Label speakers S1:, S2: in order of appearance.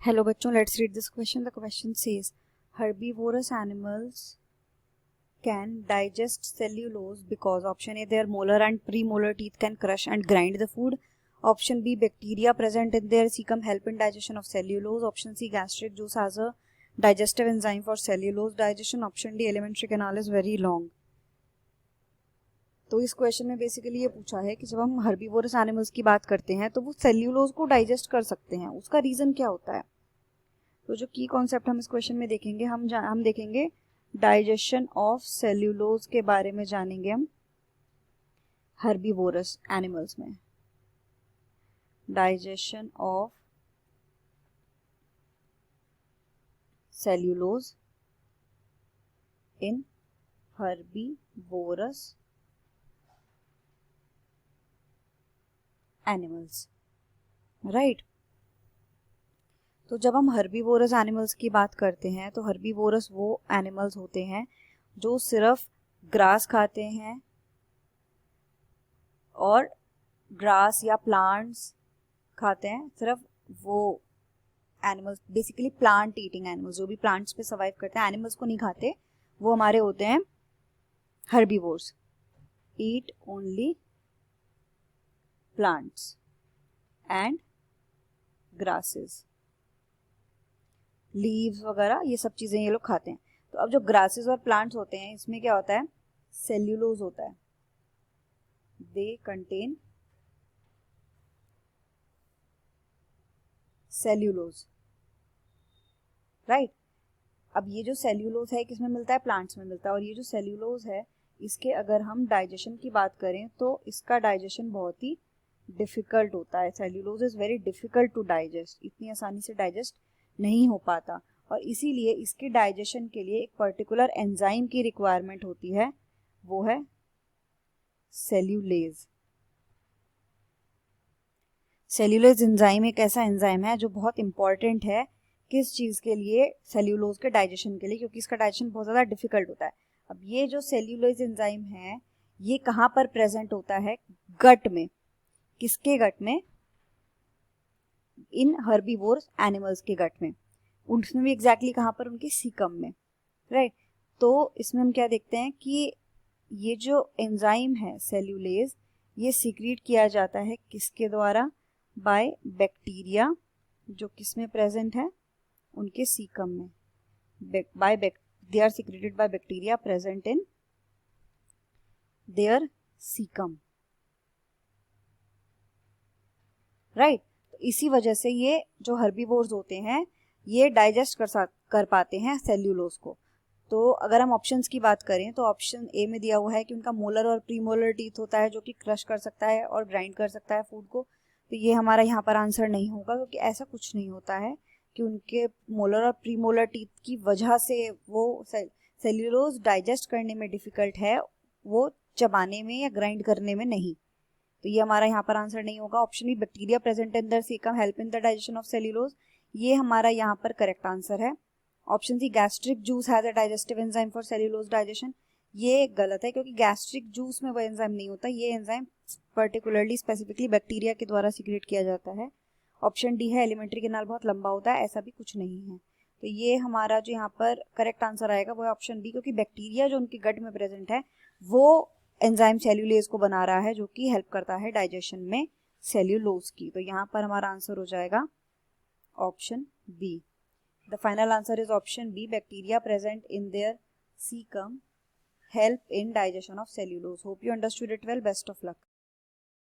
S1: Hello बच्चों, let's read this question. The question says herbivorous animals can digest cellulose because option A, their molar and premolar teeth can crush and grind the food. Option B, bacteria present in their cecum help in digestion of cellulose. Option C, gastric juice has a digestive enzyme for cellulose digestion. Option D, alimentary canal is very long. तो इस question में basically ये पूछा है कि जब हम herbivorous animals की बात करते हैं तो वो सेल्यूलोज को डाइजेस्ट कर सकते हैं, उसका रीजन क्या होता है. तो जो की कॉन्सेप्ट हम इस क्वेश्चन में देखेंगे, हम देखेंगे डाइजेशन ऑफ सेल्यूलोज के बारे में जानेंगे हम हर्बीवोरस एनिमल्स में. Digestion of cellulose in herbivorous animals, right. तो जब हम हर्बीवोरस एनिमल्स की बात करते हैं तो हर्बीवोरस वो एनिमल्स होते हैं जो सिर्फ ग्रास खाते हैं और ग्रास या प्लांट्स खाते हैं. सिर्फ वो animals, basically plant eating animals, जो भी प्लांट्स पे सर्वाइव करते हैं, एनिमल्स को नहीं खाते, वो हमारे होते हैं herbivores. Eat only plants and grasses, leaves वगैरह, ये सब चीजें ये लोग खाते हैं. तो अब जो ग्रासेस और प्लांट्स होते हैं, इसमें क्या होता है, सेल्यूलोज होता है. They contain cellulose, right. अब ये जो सेल्यूलोज है किसमें मिलता है, प्लांट्स में मिलता है. और ये जो सेल्यूलोज है, इसके अगर हम डाइजेशन की बात करें तो इसका डाइजेशन बहुत ही डिफिकल्ट होता है. Cellulose is very difficult to digest, इतनी आसानी से डाइजेस्ट नहीं हो पाता. और इसीलिए इसके डाइजेशन के लिए एक पर्टिकुलर एंजाइम की रिक्वायरमेंट होती है, वो है सेल्यूलेज. सेल्यूलेज एंजाइम एक ऐसा एंजाइम है जो बहुत इंपॉर्टेंट है किस चीज के लिए, सेल्यूलोज के डाइजेशन के लिए, क्योंकि इसका डाइजेशन बहुत ज्यादा डिफिकल्ट होता है. अब ये जो सेल्यूलेज एंजाइम है, ये कहाँ पर प्रेजेंट होता है, गट में. किसके गट में, इन हर्बीवोर्स एनिमल्स के गट में. उसमें भी एग्जैक्टली कहाँ पर, उनके सीकम में, राइट. तो इसमें हम क्या देखते हैं कि ये जो एंजाइम है सेल्यूलेज, ये सीक्रेट किया जाता है किसके द्वारा, बाय बैक्टीरिया, जो किसमें प्रेजेंट है, उनके सीकम में. They are secreted by bacteria present in their caecum, right. तो इसी वजह से ये जो हर्बीवोर्स होते हैं, ये डाइजेस्ट कर पाते हैं सेल्यूलोज को. तो अगर हम ऑप्शंस की बात करें तो ऑप्शन ए में दिया हुआ है कि उनका मोलर और प्रीमोलर टीथ होता है जो कि क्रश कर सकता है और ग्राइंड कर सकता है फूड को. तो ये हमारा यहाँ पर आंसर नहीं होगा, क्योंकि ऐसा कुछ नहीं होता है कि उनके मोलर और प्रीमोलर टीथ की वजह से वो सेल्यूलोज डाइजेस्ट करने में डिफिकल्ट है, वो चबाने में या ग्राइंड करने में नहीं. तो ये हमारा यहाँ पर आंसर नहीं होगा. Option B, bacteria present in the caecum help in the digestion of cellulose, ये हमारा यहाँ पर करेक्ट आंसर है. Option C, gastric juice has a digestive enzyme for cellulose digestion, ये गलत है, क्योंकि गैस्ट्रिक जूस में वो एंजाइम नहीं होता. ये एंजाइम पर्टिकुलरली स्पेसिफिकली बैक्टीरिया के द्वारा सीक्रेट किया जाता है. ऑप्शन डी है, एलिमेंट्री कैनाल बहुत लंबा होता है, ऐसा भी कुछ नहीं है. तो ये हमारा जो यहाँ पर करेक्ट आंसर आएगा वो है ऑप्शन बी, क्योंकि बैक्टीरिया जो उनके गट में प्रेजेंट है वो एंजाइम सेल्यूलेज को बना रहा है, जो कि हेल्प करता है डाइजेशन में सेल्यूलोज की. तो यहाँ पर हमारा आंसर हो जाएगा option B. The final answer is option B, bacteria present in their caecum help in digestion of cellulose. Hope you understood it well. Best of luck.